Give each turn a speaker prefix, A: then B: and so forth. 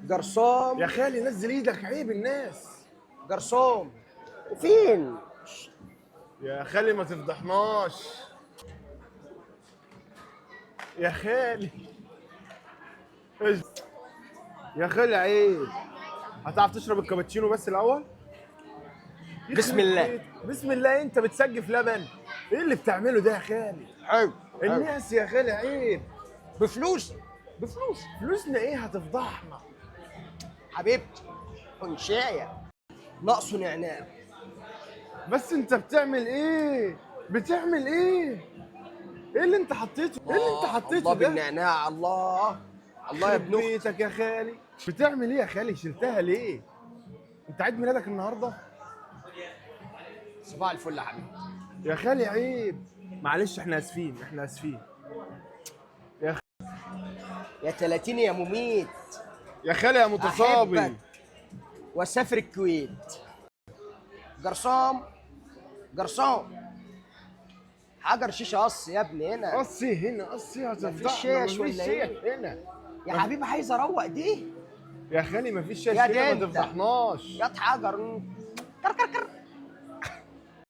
A: جرسون.
B: يا خالي نزل ايدك، عيب الناس.
A: جرسون فين؟
B: يا خالي ما تفضحناش يا خالي. يا خالي عيب. هتعرف تشرب الكابتشينو بس الاول؟
A: بسم الله.
B: بسم الله. انت بتسجف لبن؟ ايه اللي بتعمله ده يا خالي؟
A: حلو.
B: الناس يا خالي عيب.
A: بفلوس. بفلوس
B: فلوسنا ايه؟ هتفضحنا
A: حبيبتي. حنشايه ناقصه نعناع.
B: بس. انت بتعمل ايه؟ بتعمل ايه؟ ايه اللي انت حطيته؟ ايه اللي انت حطيته
A: الله
B: ده؟
A: بالنعناع. الله الله يا
B: يخرب
A: ابن اختي.
B: بيتك يا خالي. بتعمل ايه يا خالي؟ شلتها ليه؟ انت عيد ميلادك النهارده؟
A: صباح الفل يا حبيبي.
B: يا خالي عيب. معلش احنا اسفين، احنا اسفين.
A: يا 30 يا مميت.
B: يا خالي يا متصابي.
A: أحبك واسافر الكويت. جرسون. جرسون. حجر شيشه قص يا ابني هنا.
B: قصي هنا، قصي هتفضحنا.
A: مفيش شيش
B: مفيش
A: ولا إيه؟
B: شيش هنا
A: يا حبيبي عايز اروق دي.
B: يا خالي. مفيش شيش
A: يا
B: هنا،
A: دي
B: ما
A: انت.
B: تفضحناش.
A: يا حجر. كر كر كر.